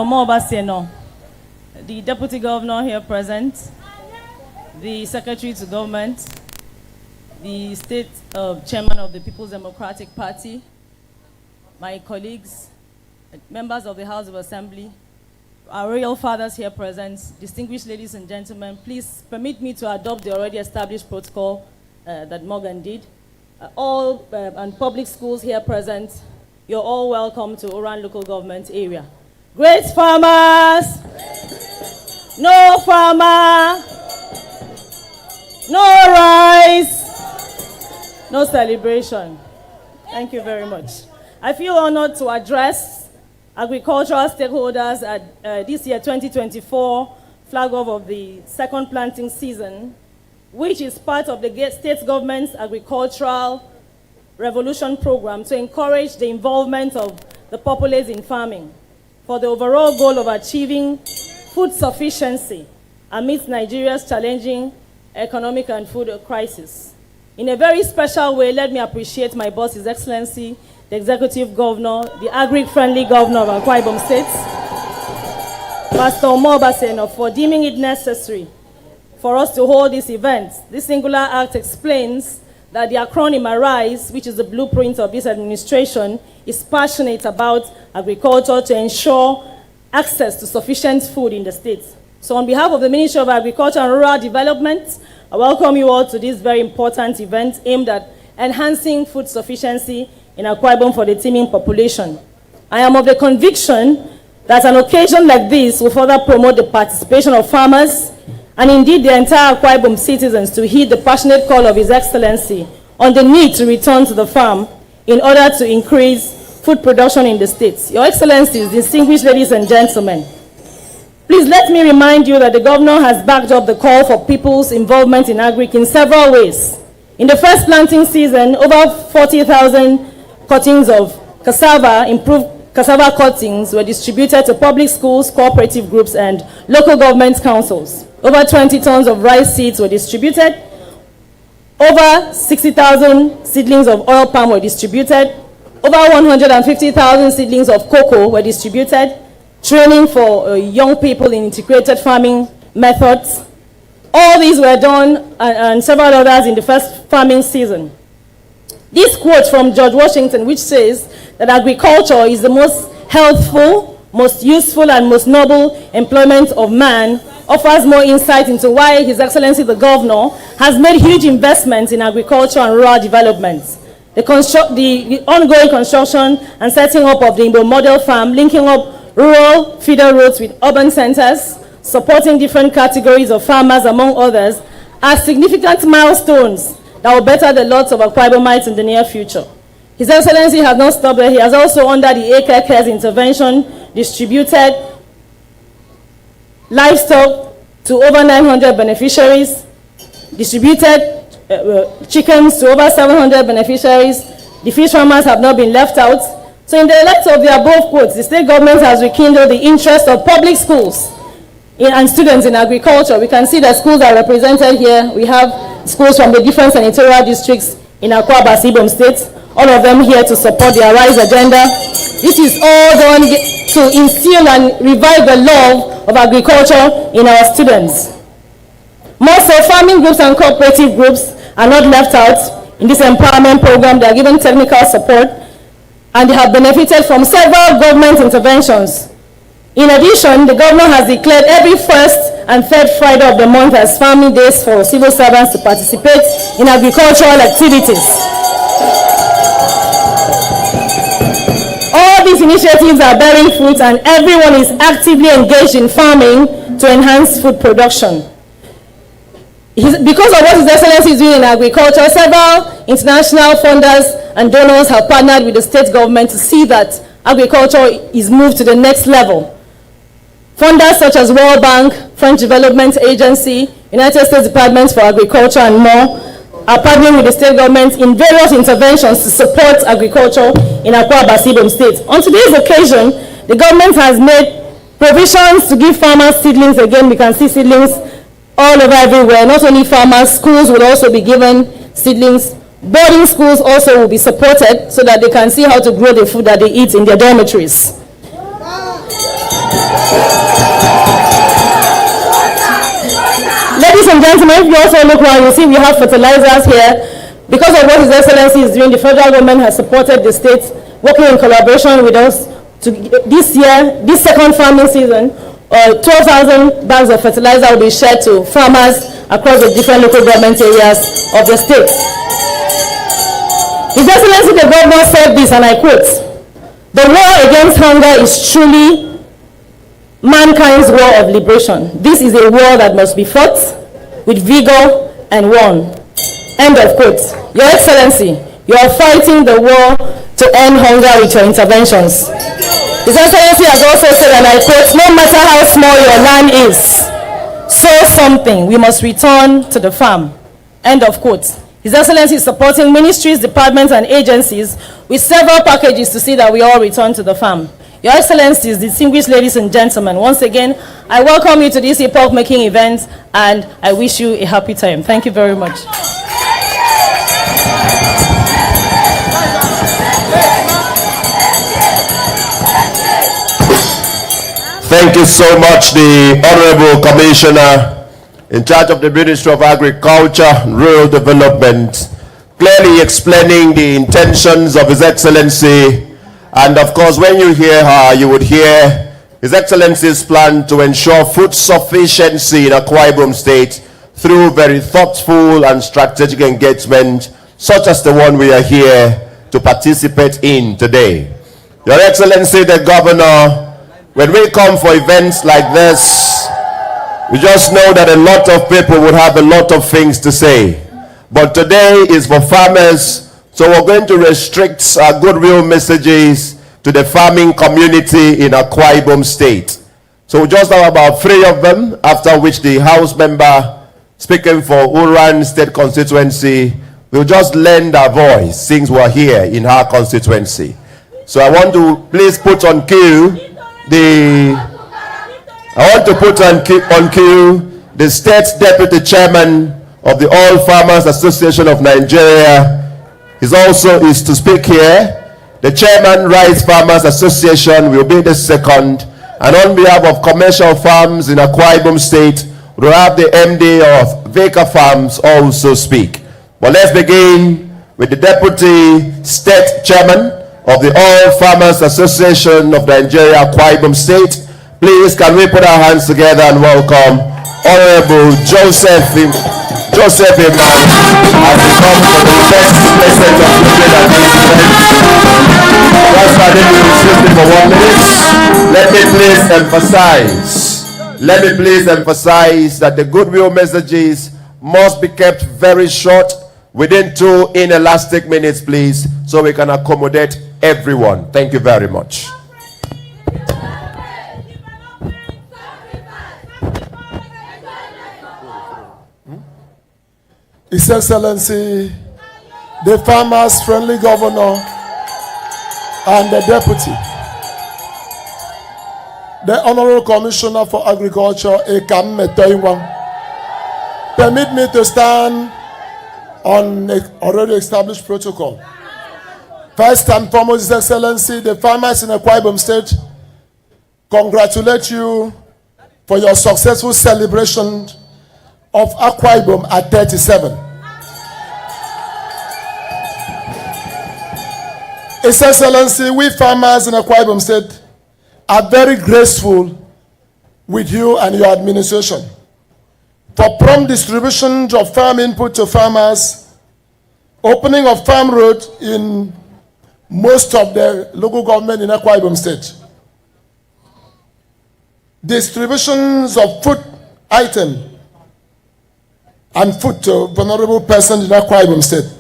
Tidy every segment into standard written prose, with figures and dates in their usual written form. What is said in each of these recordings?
Omobaseno, the Deputy Governor here present, the Secretary to Government, the State Chairman of the People's Democratic Party, my colleagues, members of the House of Assembly, our royal fathers here present, distinguished ladies and gentlemen, please permit me to adopt the already established protocol that Morgan did. And public schools here present, you're all welcome to Oran local government area. Great farmers, no farmer, no rice, no celebration. Thank you very much. I feel honored to address agricultural stakeholders at this year 2024 flag off of the second planting season, which is part of the state government's agricultural revolution program to encourage the involvement of the populace in farming for the overall goal of achieving food sufficiency amidst Nigeria's challenging economic and food crisis. In a very special way, let me appreciate my boss, His Excellency, the Executive Governor, the agri-friendly Governor of Akwa Ibom State, Pastor Omobaseno, for deeming it necessary for us to hold this event. This singular act explains that the acronym ARISE, which is the blueprint of this administration, is passionate about agriculture to ensure access to sufficient food in the state. So on behalf of the Ministry of Agriculture and Rural Development, I welcome you all to this very important event aimed at enhancing food sufficiency in Akwa Ibom for the teeming population. I am of the conviction that an occasion like this will further promote the participation of farmers and indeed the entire Akwa Ibom citizens to heed the passionate call of His Excellency on the need to return to the farm in order to increase food production in the states. Your Excellencies, distinguished ladies and gentlemen, please let me remind you that the Governor has backed up the call for people's involvement in agric in several ways. In the first planting season, over 40,000 cuttings of cassava, improved cassava cuttings, were distributed to public schools, cooperative groups, and local government councils. Over 20 tons of rice seeds were distributed. Over 60,000 seedlings of oil palm were distributed. Over 150,000 seedlings of cocoa were distributed. Training for young people in integrated farming methods. All these were done and several others in the first farming season. This quote from George Washington, which says that agriculture is the most healthful, most useful, and most noble employment of man, offers more insight into why His Excellency the Governor has made huge investments in agriculture and rural development. The ongoing construction and setting up of the Igbo model farm, linking up rural feeder roads with urban centers, supporting different categories of farmers, among others, are significant milestones that will better the lots of Akwa Ibomites in the near future. His Excellency has not stopped there. He has also, under the AKK's intervention, distributed livestock to over 900 beneficiaries, distributed chickens to over 700 beneficiaries. The fish farmers have not been left out. So in the light of the above quotes, the state government has rekindled the interest of public schools and students in agriculture. We can see that schools are represented here. We have schools from the different senatorial districts in Akwa Ibom State, all of them here to support the ARISE agenda. This is all done to instill and revive the love of agriculture in our students. More so, farming groups and cooperative groups are not left out in this empowerment program. They are given technical support and they have benefited from several government interventions. In addition, the Governor has declared every first and third Friday of the month as farming days for civil servants to participate in agricultural activities. All these initiatives are bearing fruit and everyone is actively engaged in farming to enhance food production. Because of what His Excellency is doing in agriculture, several international funders and donors have partnered with the state government to see that agriculture is moved to the next level. Funders such as World Bank, French Development Agency, United States Department for Agriculture, and more are partnering with the state government in various interventions to support agriculture in Akwa Ibom State. On today's occasion, the government has made provisions to give farmers seedlings. Again, we can see seedlings all over everywhere. Not only farmers, schools will also be given seedlings. Boarding schools also will be supported so that they can see how to grow the food that they eat in their dormitories. Ladies and gentlemen, if you also look around, you see we have fertilizers here. Because of what His Excellency is doing, the federal government has supported the states, working in collaboration with us. To this year, this second farming season, 12,000 bags of fertilizer will be shared to farmers across the different local government areas of the state. His Excellency the Governor said this, and I quote, "The war against hunger is truly mankind's war of liberation. This is a war that must be fought with vigor and won." End of quote. Your Excellency, you are fighting the war to end hunger with your interventions. His Excellency has also said, and I quote, "No matter how small your land is, sow something. We must return to the farm." End of quote. His Excellency is supporting ministries, departments, and agencies with several packages to see that we all return to the farm. Your Excellencies, distinguished ladies and gentlemen, once again, I welcome you to this epoch-making event, and I wish you a happy time. Thank you very much. Thank you so much, the Honorable Commissioner in charge of the Ministry of Agriculture and Rural Development, clearly explaining the intentions of His Excellency. And of course, when you hear her, you would hear His Excellency's plan to ensure food sufficiency in Akwa Ibom State through very thoughtful and strategic engagement, such as the one we are here to participate in today. Your Excellency, the Governor, when we come for events like this, we just know that a lot of people would have a lot of things to say. But today is for farmers, so we're going to restrict our goodwill messages to the farming community in Akwa Ibom State. So we just have about 3 of them, after which the House member speaking for Uran State constituency will just lend our voice since we're here in her constituency. So I want to please put on cue the State Deputy Chairman of the All Farmers Association of Nigeria is to speak here. The Chairman, Rice Farmers Association, will be the second. And on behalf of commercial farms in Akwa Ibom State, we'll have the MD of Veka Farms also speak. But let's begin with the Deputy State Chairman of the All Farmers Association of Nigeria, Akwa Ibom State. Please, can we put our hands together and welcome Honorable Joseph Imam as he comes for the first president of the Let me please emphasize that the goodwill messages must be kept very short, within 2 inelastic minutes, please, so we can accommodate everyone. Thank you very much. His Excellency, the Farmers Friendly Governor and the Deputy, the Honorable Commissioner for Agriculture, Ekam Metoiwang, permit me to stand on an already established protocol. First and foremost, His Excellency, the farmers in Akwa Ibom State congratulate you for your successful celebration of Akwa Ibom at 37. His Excellency, we farmers in Akwa Ibom State are very grateful with you and your administration for prompt distribution of farm input to farmers, opening of farm roads in most of the local government in Akwa Ibom State, distributions of food items and food to vulnerable persons in Akwa Ibom State,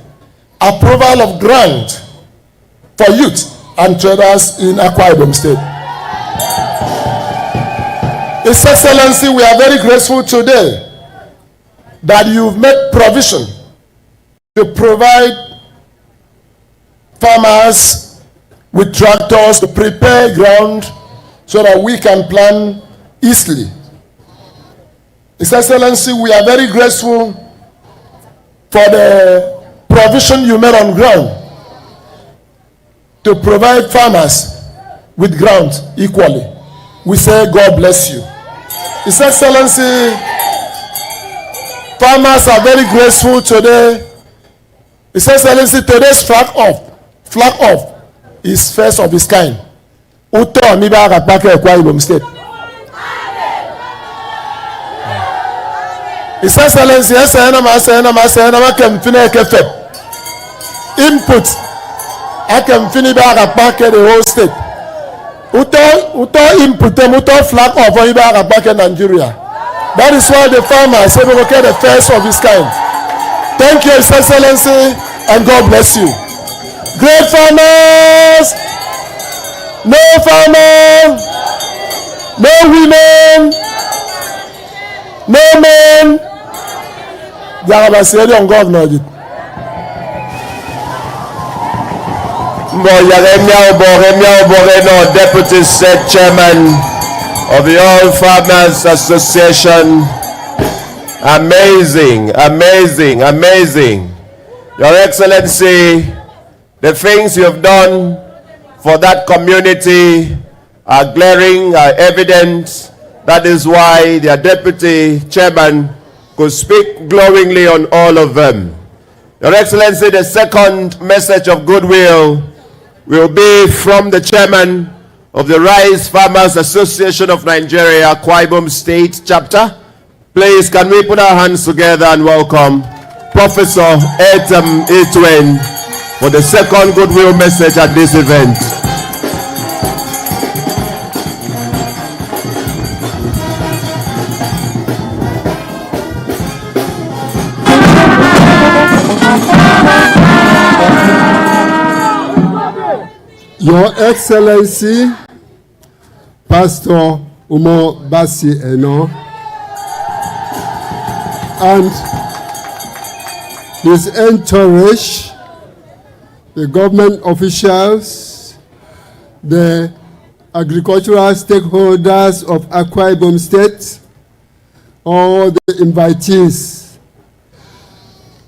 approval of grant for youth and traders in Akwa Ibom State. His Excellency, we are very grateful today that you've made provision to provide farmers with tractors to prepare ground so that we can plant easily. His Excellency, we are very grateful for the provision you made on ground to provide farmers with ground equally. we say God bless you. His Excellency, farmers are very grateful today. His Excellency, today's flag off is first of its kind. Uto Amiba Rapake Akwa Ibom State. His Excellency, input, I can finish back the whole state. Uto input, Uto flag of Iba Nigeria. That is why the farmers say we will get the first of his kind. Thank you, His Excellency, and God bless you. Great farmers, no farmer, no women, no men. Yarabasiri on governor. Boreno, Deputy State Chairman of the All Farmers Association. Amazing, amazing, amazing. Your Excellency, the things you have done for that community are glaring, are evident. That is why their Deputy Chairman could speak glowingly on all of them. Your Excellency, the second message of goodwill will be from the Chairman of the Rice Farmers Association of Nigeria, Akwa Ibom State Chapter. Please, can we put our hands together and welcome Professor Etem Itwen for the second goodwill message at this event. Your Excellency, Pastor Umo Basi Eno, and his entourage, the government officials, the agricultural stakeholders of Akwa Ibom State, all the invitees,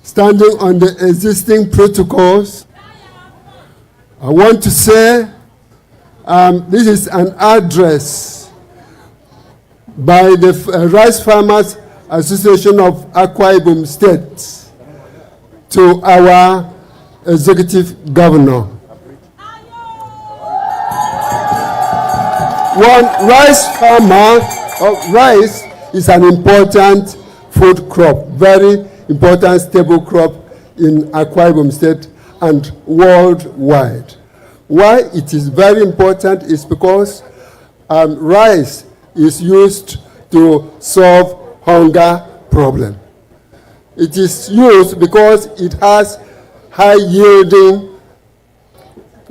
standing on the existing protocols, I want to say this is an address by the Rice Farmers Association of Akwa Ibom State to our executive governor. One rice farmer, rice is an important food crop, very important staple crop in Akwa Ibom State and worldwide. Why it is very important is because rice is used to solve hunger problem. It is used because it has high yielding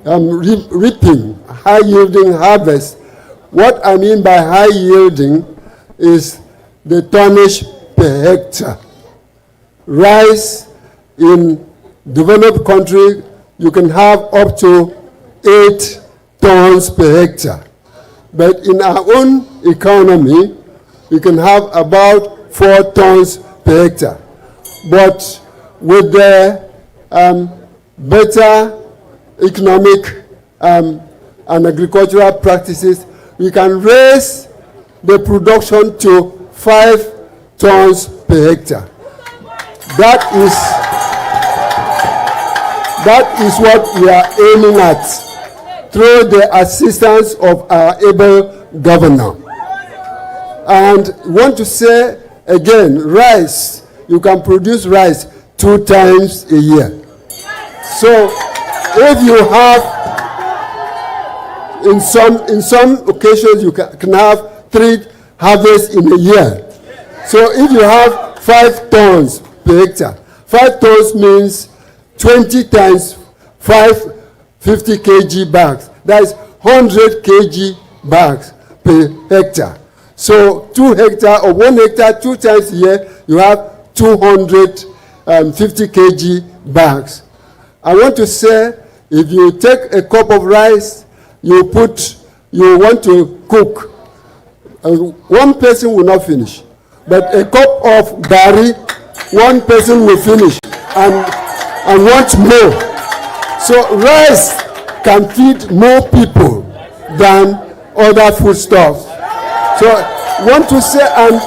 reaping, high yielding harvest. What I mean by high yielding is the tonnage per hectare. Rice in developed country, you can have up to 8 tons per hectare. But in our own economy, you can have about 4 tons per hectare. But with the better economic and agricultural practices, we can raise the production to 5 tons per hectare. That is what we are aiming at through the assistance of our able governor. And want to say again, rice, you can produce rice 2 times a year. So if you have, in some occasions you can have 3 harvests in a year. So if you have 5 tons per hectare, 5 tons means 20 times 5 50 kg bags. That is 100 kg bags per hectare. So 2 hectare or 1 hectare 2 times a year, you have 250 kg bags. I want to say, if you take a cup of rice, you want to cook, 1 person will not finish. But a cup of gari, 1 person will finish and want more. So rice can feed more people than other foodstuffs. So I want to say, and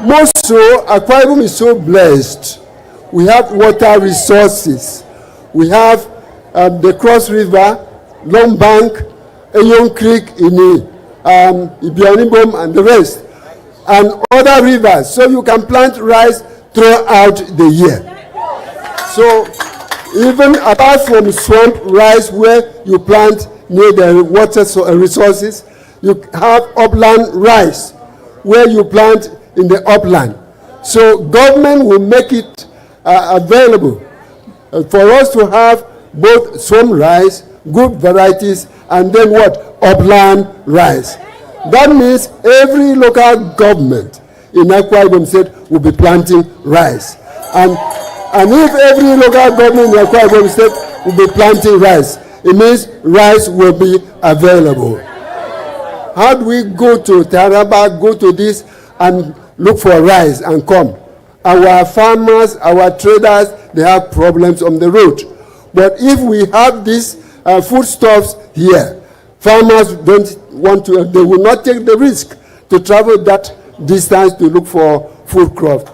most so, Akwa Ibom is so blessed. We have water resources. We have the Cross River, Long Bank, Eyon Creek, Ibianibom, and the rest, and other rivers. So you can plant rice throughout the year. So even apart from swamp rice where you plant near the water resources, you have upland rice where you plant in the upland. So government will make it available for us to have both swamp rice, good varieties, and then what? Upland rice. That means every local government in Akwa Ibom State will be planting rice. And if every local government in Akwa Ibom State will be planting rice, it means rice will be available. How do we go to Taraba, go to this, and look for rice and come? Our farmers, our traders, they have problems on the road. But if we have these foodstuffs here, farmers don't want to, they will not take the risk to travel that distance to look for food crops.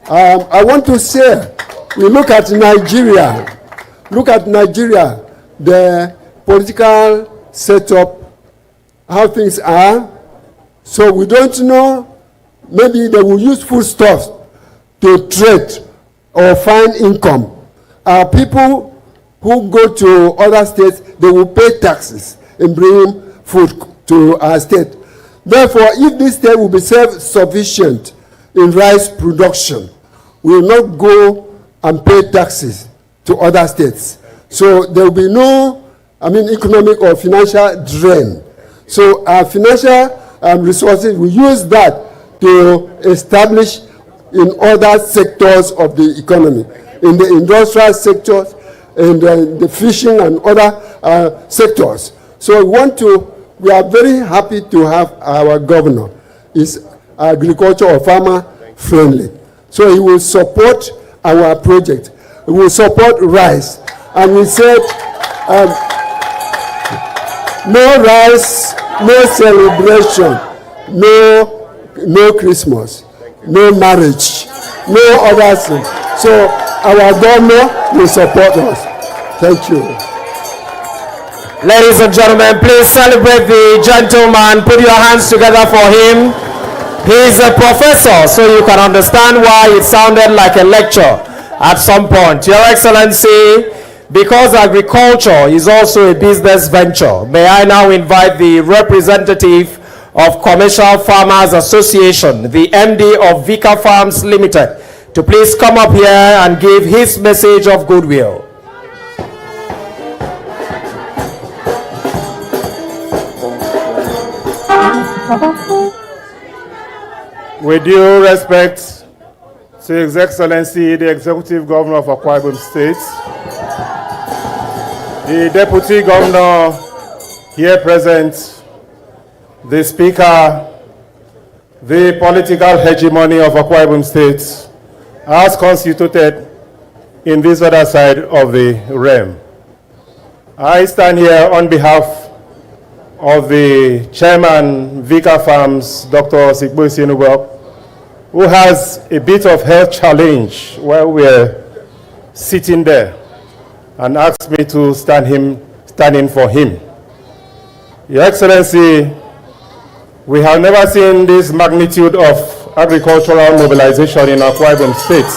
I want to say, we look at Nigeria. Look at Nigeria, the political setup, how things are. So we don't know, maybe they will use foodstuffs to trade or find income. People who go to other states, they will pay taxes and bring food to our state. Therefore, if this state will be self-sufficient in rice production, we will not go and pay taxes to other states. So there will be no, economic or financial drain. So our financial resources, we use that to establish in other sectors of the economy, in the industrial sectors, in the fishing and other sectors. So we are very happy to have our governor. Is agriculture or farmer friendly. So he will support our project. He will support rice. And we said, no rice, no celebration, no Christmas, no marriage, no other thing. So our governor will support us. Thank you. Ladies and gentlemen, please celebrate the gentleman. Put your hands together for him. He's a professor, so you can understand why it sounded like a lecture at some point. Your Excellency, because agriculture is also a business venture, may I now invite the representative of Commercial Farmers Association, the MD of Vika Farms Limited, to please come up here and give his message of goodwill. With due respect to His Excellency, the Executive Governor of Akwa Ibom State, the Deputy Governor here present, the Speaker, the political hegemony of Akwa Ibom State, as constituted in this other side of the realm. I stand here on behalf of the Chairman, Vika Farms, Dr. Sigbo Isienugbo, who has a bit of health challenge while we're sitting there, and asked me to stand in for him. Your Excellency, we have never seen this magnitude of agricultural mobilization in Akwa Ibom State.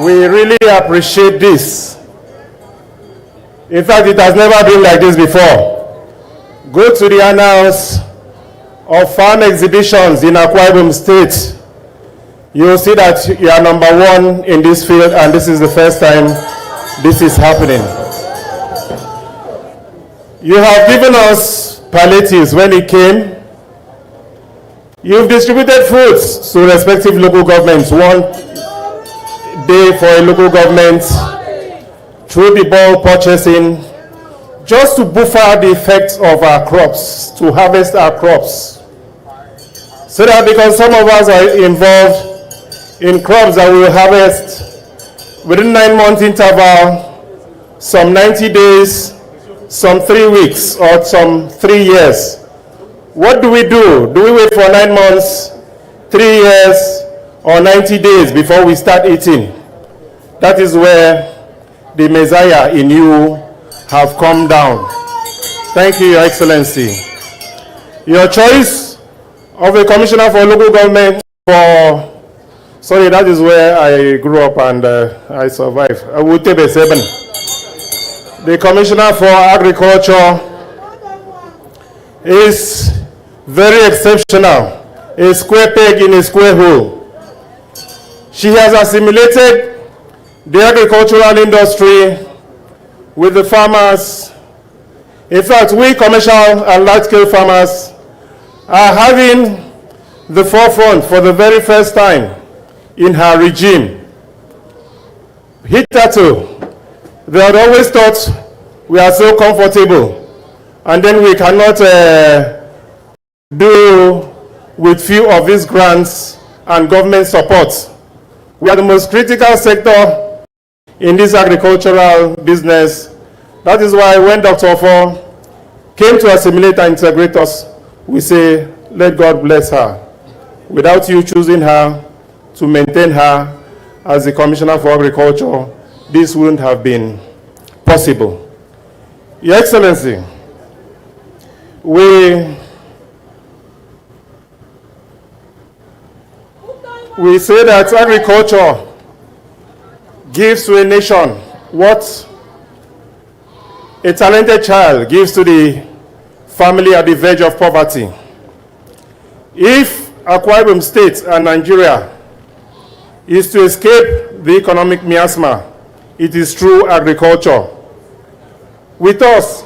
We really appreciate this. In fact, it has never been like this before. Go to the annals of farm exhibitions in Akwa Ibom State. You will see that you are number one in this field, and this is the first time this is happening. You have given us palliatives when it came. You've distributed fruits to respective local governments. One day for a local government, through the bulk purchasing, just to buffer the effects of our crops, to harvest our crops. So that because some of us are involved in crops that we will harvest within 9-month interval, some 90 days, some 3 weeks, or some 3 years, What do? Do we wait for 9 months, 3 years, or 90 days before we start eating? That is where the Messiah in you have come down. Thank you, Your Excellency. Your choice of a commissioner for local government that is where I grew up and I survived. Awutebe 7. The commissioner for agriculture is very exceptional. A square peg in a square hole. She has assimilated the agricultural industry with the farmers. In fact, we commercial and large-scale farmers are having the forefront for the very first time in her regime. Hitherto, they had always thought we are so comfortable and then we cannot do with few of these grants and government support. We are the most critical sector in this agricultural business. That is why when Dr. Ofo came to assimilate and integrate us, we say, let God bless her. Without you choosing her to maintain her as the Commissioner for Agriculture, this wouldn't have been possible. Your Excellency, we say that agriculture gives to a nation what a talented child gives to the family at the verge of poverty. If Akwa Ibom State and Nigeria is to escape the economic miasma, it is through agriculture. With us,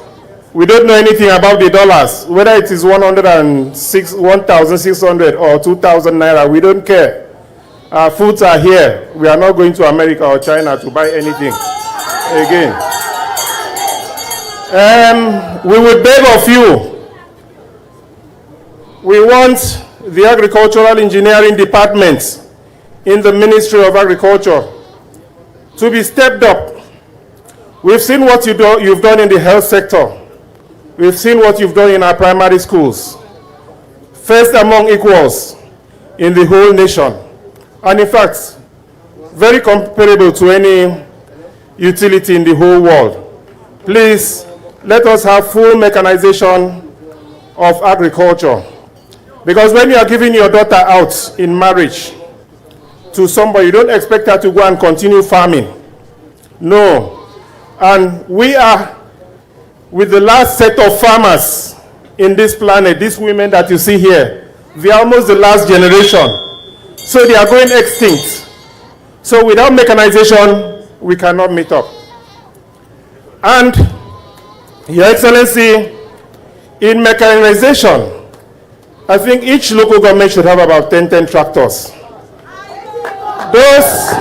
we don't know anything about the dollars, whether it is 1,600 or 2,000 naira, we don't care. Our foods are here. We are not going to America or China to buy anything again. We would beg of you, we want the agricultural engineering department in the Ministry of Agriculture to be stepped up. We've seen what you've done in the health sector. We've seen what you've done in our primary schools. First among equals in the whole nation. And in fact, very comparable to any utility in the whole world. Please, let us have full mechanization of agriculture. Because when you are giving your daughter out in marriage to somebody, you don't expect her to go and continue farming. No. And we are with the last set of farmers in this planet, these women that you see here. They are almost the last generation. So they are going extinct. So without mechanization, we cannot meet up. And, Your Excellency, in mechanization, I think each local government should have about 10 tractors. Those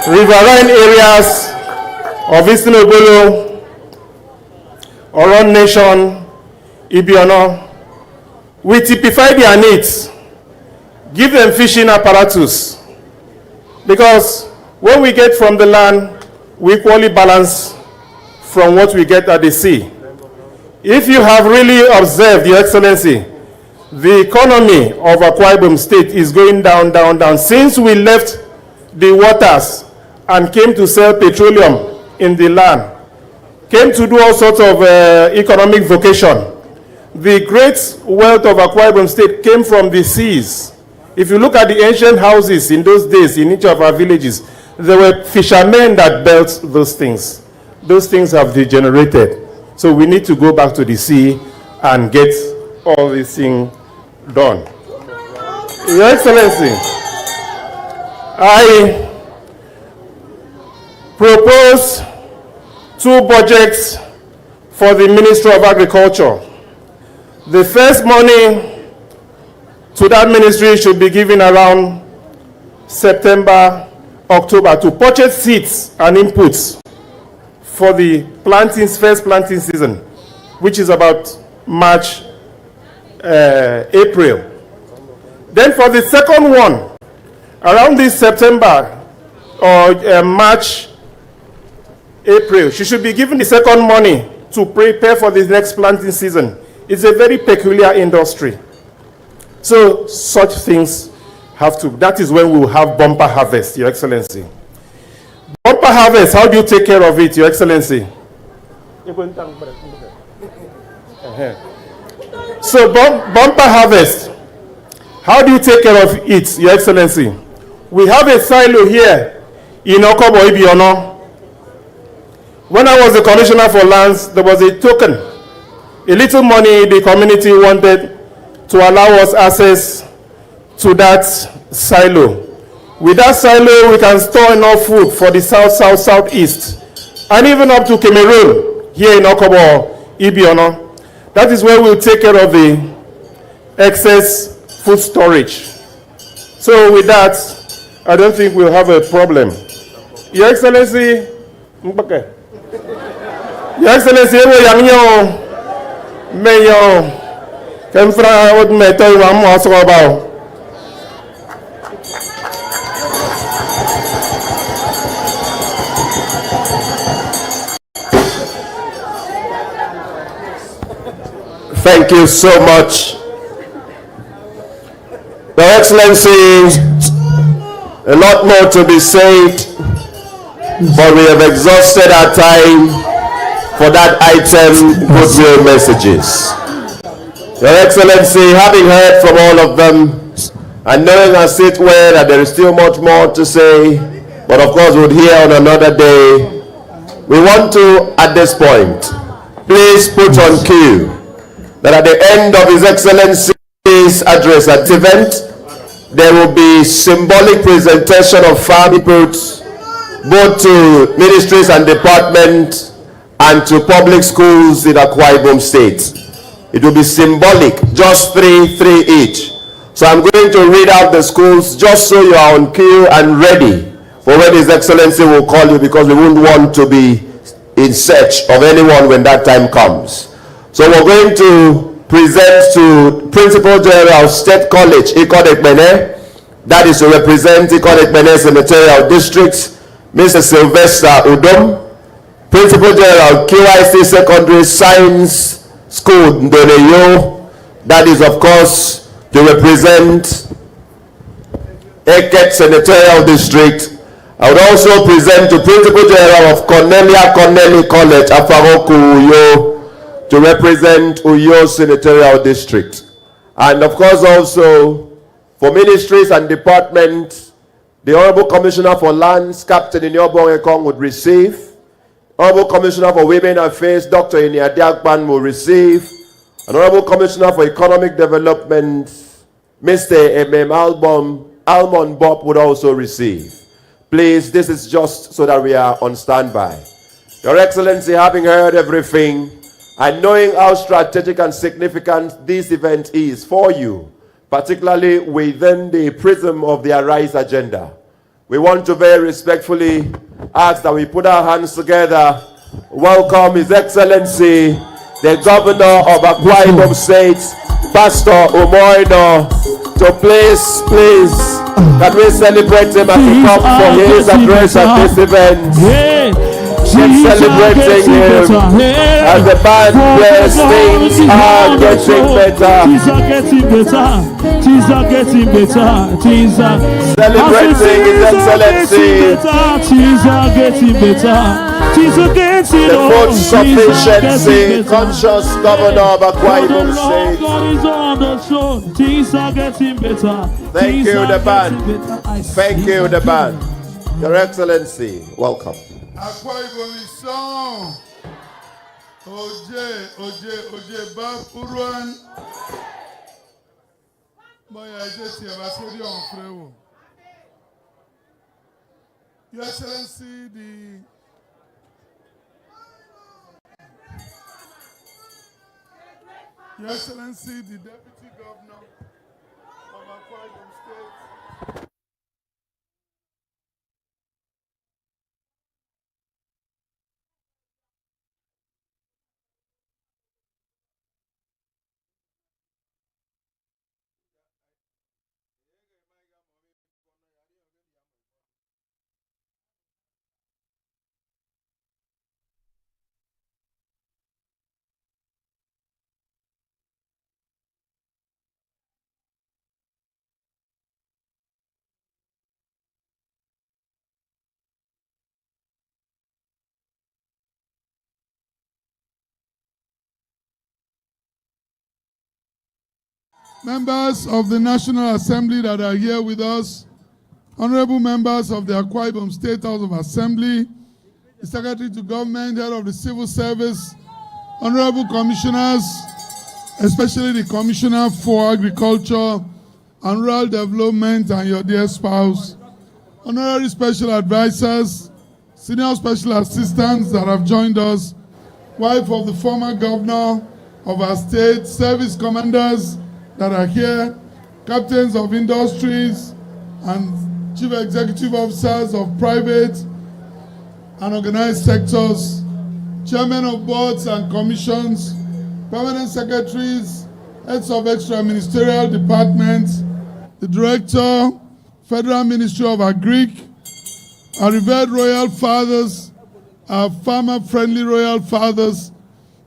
riverine areas of Eastern Obolo, Oron Nation, Ibiono, we typify their needs. Give them fishing apparatus. Because when we get from the land, we equally balance from what we get at the sea. If you have really observed, Your Excellency, the economy of Akwa Ibom State is going down, down, down. Since we left the waters and came to sell petroleum in the land, came to do all sorts of economic vocation, the great wealth of Akwa Ibom State came from the seas. If you look at the ancient houses in those days in each of our villages, there were fishermen that built those things. Those things have degenerated. So we need to go back to the sea and get all these things done. Your Excellency, I propose 2 budgets for the Ministry of Agriculture. The first money to that ministry should be given around September, October to purchase seeds and inputs for the first planting season, which is about March, April. Then for the second one, around this September or March, April, she should be given the second money to prepare for the next planting season It's a very peculiar industry. So such things have to, that is when we will have bumper harvest, Your Excellency. Bumper harvest, how do you take care of it, Your Excellency? So bumper harvest, how do you take care of it, Your Excellency? We have a silo here in Okobo Ibiono. When I was the Commissioner for Lands, there was a token, a little money the community wanted to allow us access to that silo. With that silo, we can store enough food for the south, south, southeast, and even up to Cameroon, here in Okobo Ibiono. That is where we'll take care of the excess food storage. So with that, I don't think we'll have a problem. Your Excellency, Your Excellency, Mayor, Kemfra, what may tell you, I'm also about. Thank you so much. Your Excellency, a lot more to be said, but we have exhausted our time for that item, goodwill messages. Your Excellency, having heard from all of them, and knowing as it were that there is still much more to say, but of course we'll hear on another day, we want to, at this point, please put on cue that at the end of His Excellency's address at the event, there will be symbolic presentation of farm inputs, both to ministries and departments and to public schools in Akwa Ibom State. It will be symbolic, just three each. So I'm going to read out the schools just so you are on cue and ready for when His Excellency will call you, because we wouldn't want to be in search of anyone when that time comes. So we're going to present to Principal General State College, Ikot Ekpene, that is to represent Ikot Ekpene Senatorial District, Mr. Sylvester Udom. Principal General QIC Secondary Science School, Ndoneyo, that is of course to represent Eket Senatorial District. I would also present to Principal General of Cornelia Corneli College, Afaroku Uyo, to represent Uyo Senatorial District. And of course also for ministries and departments, the Honorable Commissioner for Lands, Captain Inyobong Ekong, would receive. Honorable Commissioner for Women Affairs, Dr. Inia Diakban, will receive. Honorable Commissioner for Economic Development, Mr. M.M. Almond Bob, would also receive. Please, this is just so that we are on standby. Your Excellency, having heard everything and knowing how strategic and significant this event is for you, particularly within the prism of the Arise agenda, we want to very respectfully ask that we put our hands together, welcome His Excellency, the Governor of Akwa Ibom State, Pastor Umoino, to please, can we celebrate him as he comes for his address at this event? We're celebrating him as the band plays, things are getting better. Things are getting better. Things are getting better. Things are celebrating His Excellency. Things are getting better. Things are getting the food sufficiency conscious Governor of Akwa Ibom State. God is on the throne. Things are getting better. Thank you, the band. Thank you, the band. Your Excellency, welcome. Akwa Ibom is song. Oje, Bab Uruan. Boy, I just hear a story on Frewo. Your Excellency, Your Excellency, the Deputy Governor of Akwa Ibom State. members of the National Assembly that are here with us, honorable members of the Akwa Ibom State House of Assembly, the Secretary to Government, Head of the Civil Service, honorable commissioners, especially the Commissioner for Agriculture and Rural Development and your dear spouse, honorary special advisors, senior special assistants that have joined us, wife of the former governor of our state, service commanders that are here, captains of industries and chief executive officers of private and organized sectors, chairmen of boards and commissions, permanent secretaries, heads of extra ministerial departments, the director, Federal Ministry of Agric, our revered royal fathers, our farmer-friendly royal fathers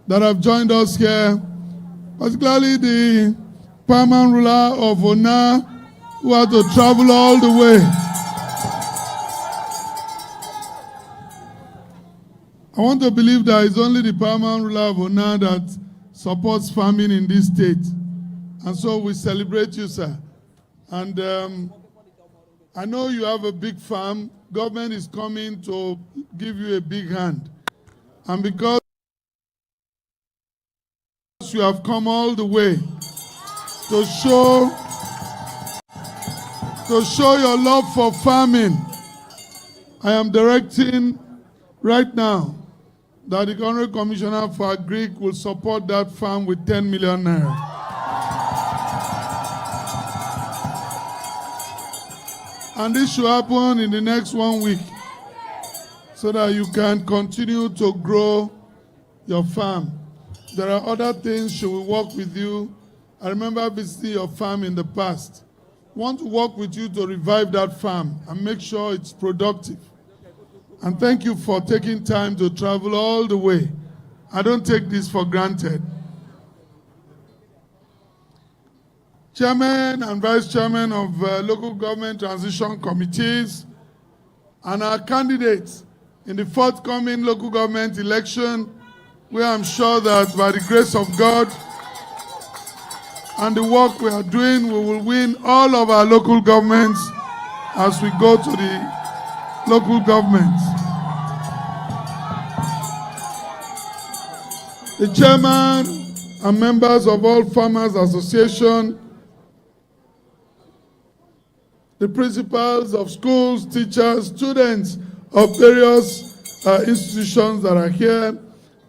that have joined us here, particularly the paramount ruler of Ona, who had to travel all the way. I want to believe that it's only the paramount ruler of Ona that supports farming in this state. And so we celebrate you, sir. And I know you have a big farm. Government is coming to give you a big hand. And because you have come all the way to show your love for farming, I am directing right now that the Honorary Commissioner for Agric will support that farm with 10 million naira. And this should happen in the next 1 week so that you can continue to grow your farm. There are other things should we work with you. I remember visiting your farm in the past. I want to work with you to revive that farm and make sure it's productive. And thank you for taking time to travel all the way. I don't take this for granted. Chairman and Vice Chairman of local government transition committees and our candidates in the forthcoming local government election, where I'm sure that by the grace of God and the work we are doing, we will win all of our local governments as we go to the local governments. The chairman and members of all farmers associations, the principals of schools, teachers, students of various institutions that are here,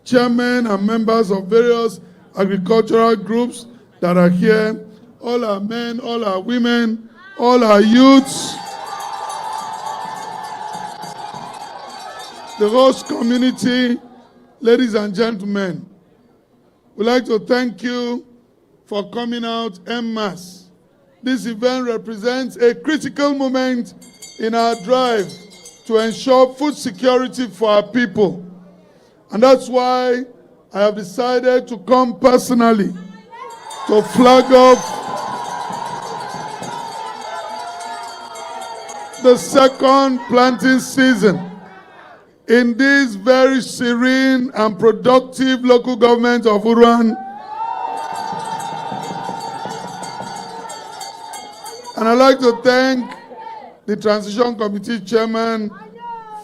chairmen and members of various agricultural groups that are here, all our men, all our women, all our youths, the host community, ladies and gentlemen, we'd like to thank you for coming out en masse. This event represents a critical moment in our drive to ensure food security for our people. And that's why I have decided to come personally to flag off the second planting season in this very serene and productive local government of Uruan. And I'd like to thank the Transition Committee Chairman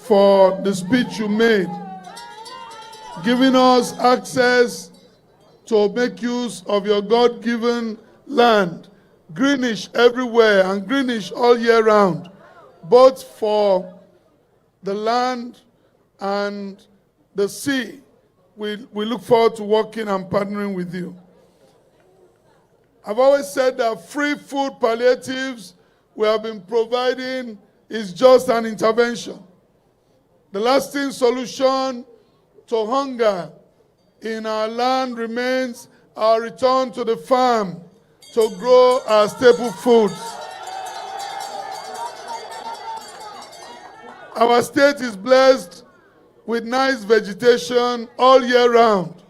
for the speech you made, giving us access to make use of your God-given land, greenish everywhere and greenish all year round, both for the land and the sea. We look forward to working and partnering with you. I've always said that free food palliatives we have been providing is just an intervention. The lasting solution to hunger in our land remains our return to the farm to grow our staple foods. Our state is blessed with nice vegetation all year round,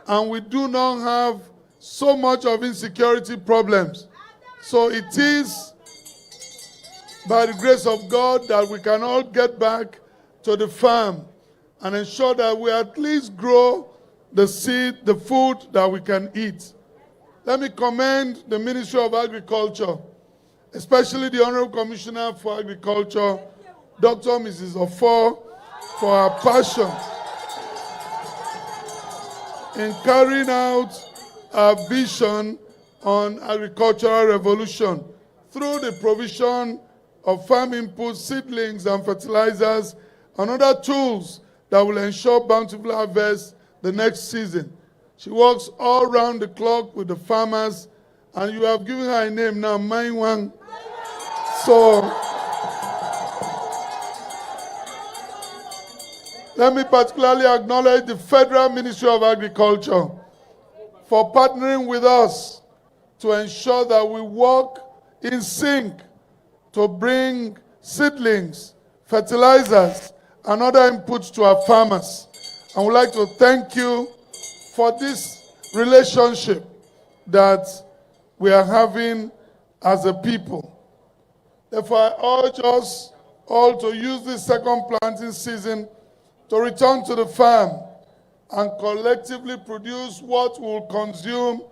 and we do not have so much of insecurity problems. So it is by the grace of God that we can all get back to the farm and ensure that we at least grow the seed, the food that we can eat. Let me commend the Ministry of Agriculture, especially the Honorable Commissioner for Agriculture, Dr. Mrs. Ofor, for her passion in carrying out our vision on agricultural revolution through the provision of farm inputs, seedlings, and fertilizers, and other tools that will ensure bountiful harvest the next season. She works all round the clock with the farmers, and you have given her a name now, Mainwang. So, let me particularly acknowledge the Federal Ministry of Agriculture for partnering with us to ensure that we work in sync to bring seedlings, fertilizers, and other inputs to our farmers. I would like to thank you for this relationship that we are having as a people. Therefore, I urge us all to use this second planting season to return to the farm and collectively produce what we'll consume,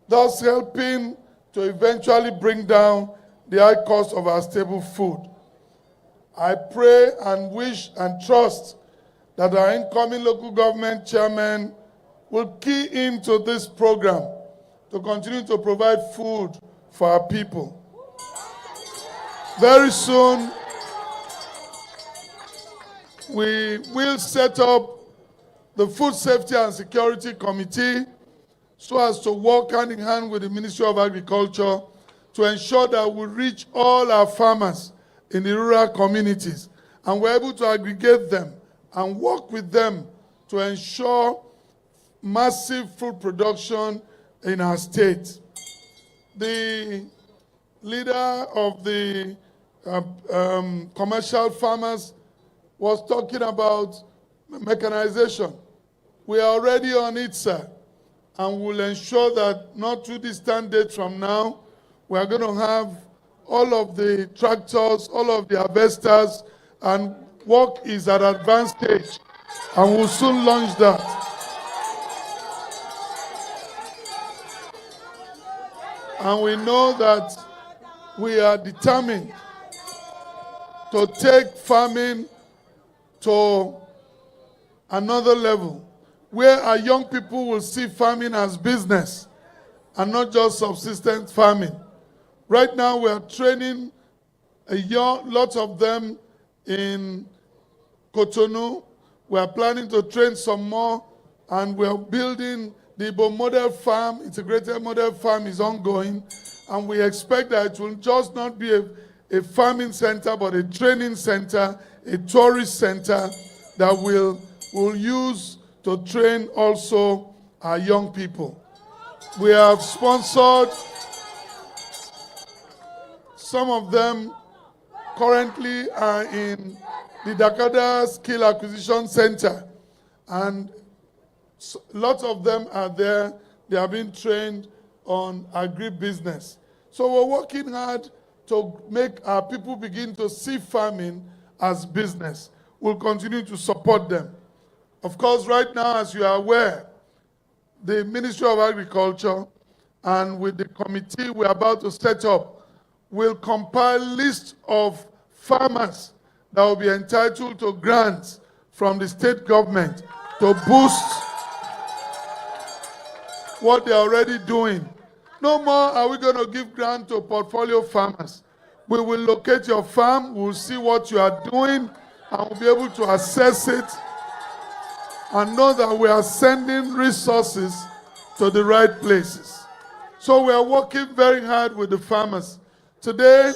thus helping to eventually bring down the high cost of our staple food. I pray and wish and trust that our incoming local government chairman will key into this program to continue to provide food for our people. Very soon, we will set up the Food Safety and Security Committee so as to work hand in hand with the Ministry of Agriculture to ensure that we reach all our farmers in the rural communities and we're able to aggregate them and work with them to ensure massive food production in our state. The leader of the commercial farmers was talking about mechanization. We are already on it, sir, and we'll ensure that not too distant dates from now, we are going to have all of the tractors, all of the harvesters, and work is at advanced stage, and we'll soon launch that. And we know that we are determined to take farming to another level, where our young people will see farming as business and not just subsistence farming. Right now, we are training lots of them in Cotonou. We are planning to train some more, and we are building the Igbo model farm, integrated model farm is ongoing, and we expect that it will just not be a farming center, but a training center, a tourist center that we'll use to train also our young people. We have sponsored some of them currently are in the Dakada Skill Acquisition Center, and lots of them are there. They are being trained on agribusiness. So we're working hard to make our people begin to see farming as business. We'll continue to support them. Of course, right now, as you are aware, the Ministry of Agriculture and with the committee we're about to set up will compile a list of farmers that will be entitled to grants from the state government to boost what they're already doing. No more are we going to give grant to portfolio farmers. We will locate your farm, we'll see what you are doing, and we'll be able to assess it and know that we are sending resources to the right places. So we are working very hard with the farmers. Today,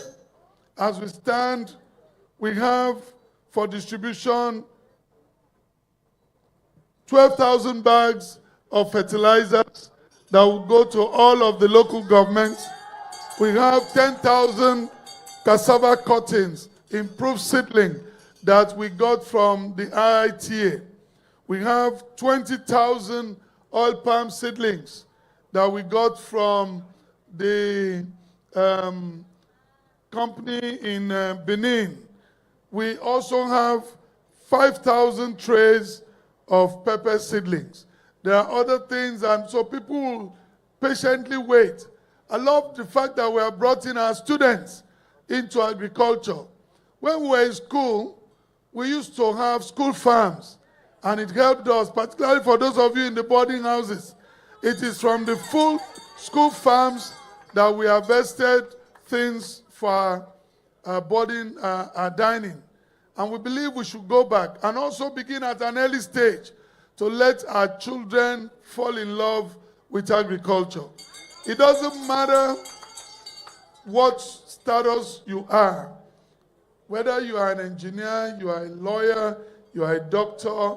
as we stand, we have for distribution 12,000 bags of fertilizers that will go to all of the local governments. We have 10,000 cassava cuttings, improved seedling, that we got from the IITA. We have 20,000 oil palm seedlings that we got from the company in Benin. We also have 5,000 trays of pepper seedlings. There are other things, and so people will patiently wait. I love the fact that we have brought in our students into agriculture. When we were in school, we used to have school farms, and it helped us, particularly for those of you in the boarding houses. It is from the full school farms that we harvested things for boarding, dining. And we believe we should go back and also begin at an early stage to let our children fall in love with agriculture. It doesn't matter what status you are, whether you are an engineer, you are a lawyer, you are a doctor,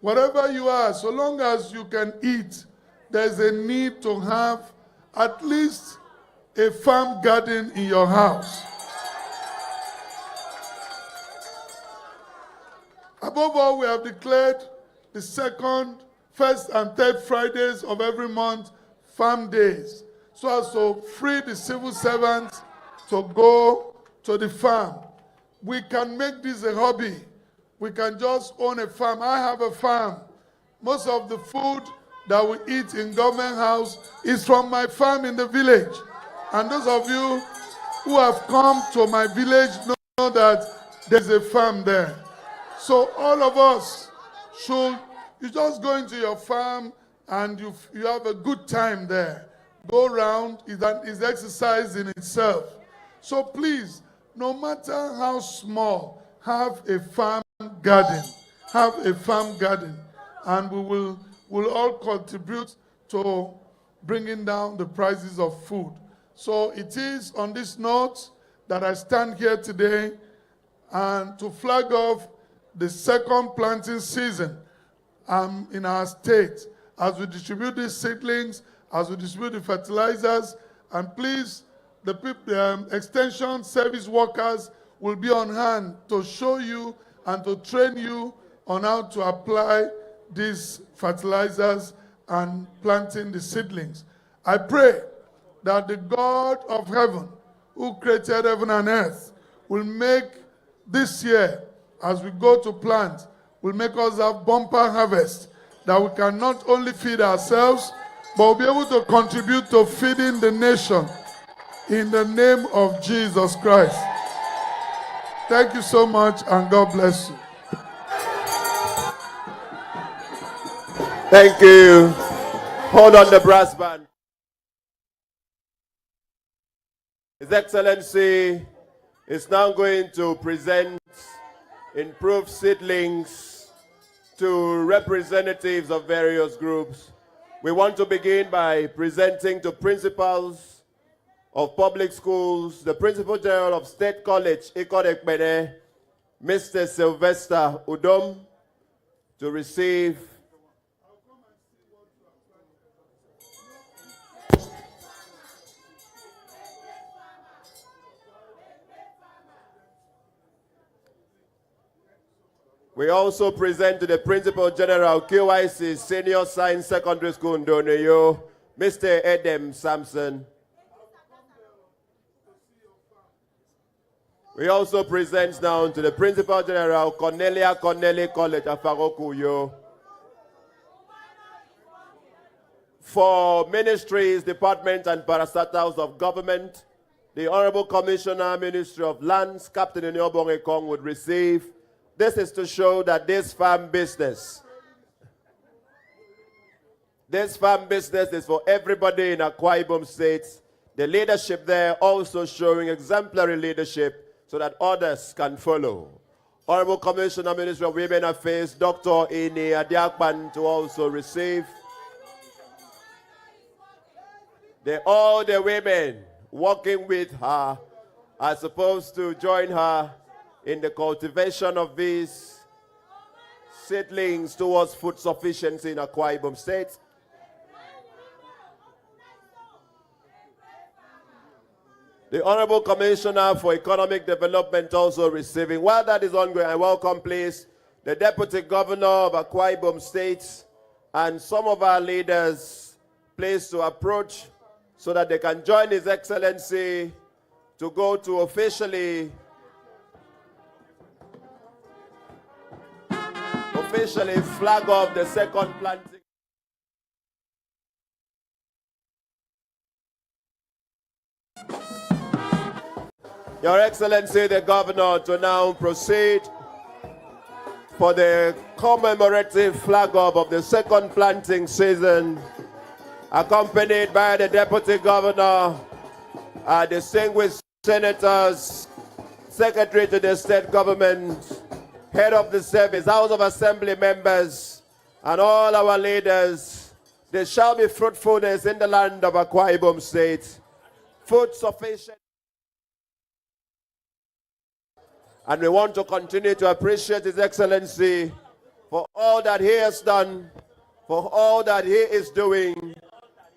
whatever you are, so long as you can eat, there's a need to have at least a farm garden in your house. Above all, we have declared the second, first, and third Fridays of every month farm days, so as to free the civil servants to go to the farm. We can make this a hobby. We can just own a farm. I have a farm. Most of the food that we eat in government house is from my farm in the village. And those of you who have come to my village know that there's a farm there. So all of us should, you just go into your farm and you have a good time there. Go around, is exercise in itself. So please, no matter how small, have a farm garden. Have a farm garden. And we'll all contribute to bringing down the prices of food. So it is on this note that I stand here today and to flag off the second planting season in our state, as we distribute these seedlings, as we distribute the fertilizers, and please, the extension service workers will be on hand to show you and to train you on how to apply these fertilizers and planting the seedlings. I pray that the God of heaven, who created heaven and earth, will make this year, as we go to plant, will make us have bumper harvest, that we can not only feed ourselves, but we'll be able to contribute to feeding the nation in the name of Jesus Christ. Thank you so much, and God bless you. Thank you. Hold on the brass band. His Excellency is now going to present improved seedlings to representatives of various groups. We want to begin by presenting to principals of public schools, the Principal General of State College, Ikot-Ekpene, Mr. Sylvester Udom, to receive We also present to the Principal General, QIC Senior Science Secondary School in Ndoneyo, Mr. Edem Sampson. We also present now to the Principal General, Cornelia Corneli College, Afarokuyo. For ministries, departments, and parastatals of government, the Honorable Commissioner, Ministry of Lands, Captain Inyobong Ekong, would receive. This is to show that this farm business is for everybody in Akwa Ibom State. The leadership there also showing exemplary leadership so that others can follow. Honorable Commissioner, Ministry of Women Affairs, Dr. Ini Adiakpan, to also receive. All the women working with her are supposed to join her in the cultivation of these seedlings towards food sufficiency in Akwa Ibom State. The Honorable Commissioner for Economic Development also receiving. While that is ongoing, I welcome, please, the Deputy Governor of Akwa Ibom State and some of our leaders, please, to approach so that they can join His Excellency to go to officially flag off the second planting. Your Excellency, the Governor, to now proceed for the commemorative flag off of the second planting season, accompanied by the Deputy Governor, distinguished senators, Secretary to the State Government, Head of the Service, House of Assembly members, and all our leaders. There shall be fruitfulness in the land of Akwa Ibom State. Food sufficient. And we want to continue to appreciate His Excellency for all that he has done, for all that he is doing,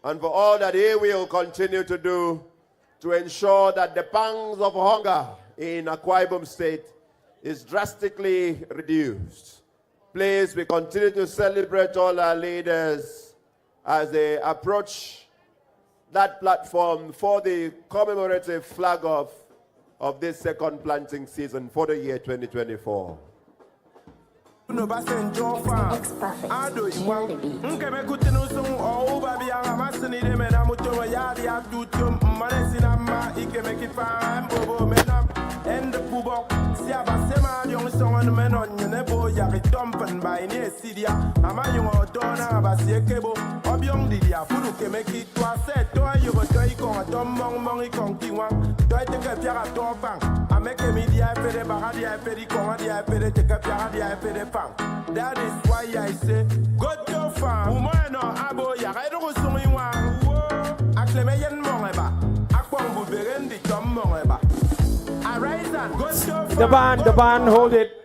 and for all that he will continue to do to ensure that the pangs of hunger in Akwa Ibom State is drastically reduced. Please, we continue to celebrate all our leaders as they approach that platform for the commemorative flag off of this second planting season for the year 2024. That is why I say, go to farm. Umano abo ya redo sumi wa. Akleme yen moreba. Akwang buberendi tom moreba. Arise and go to farm. The band, hold it.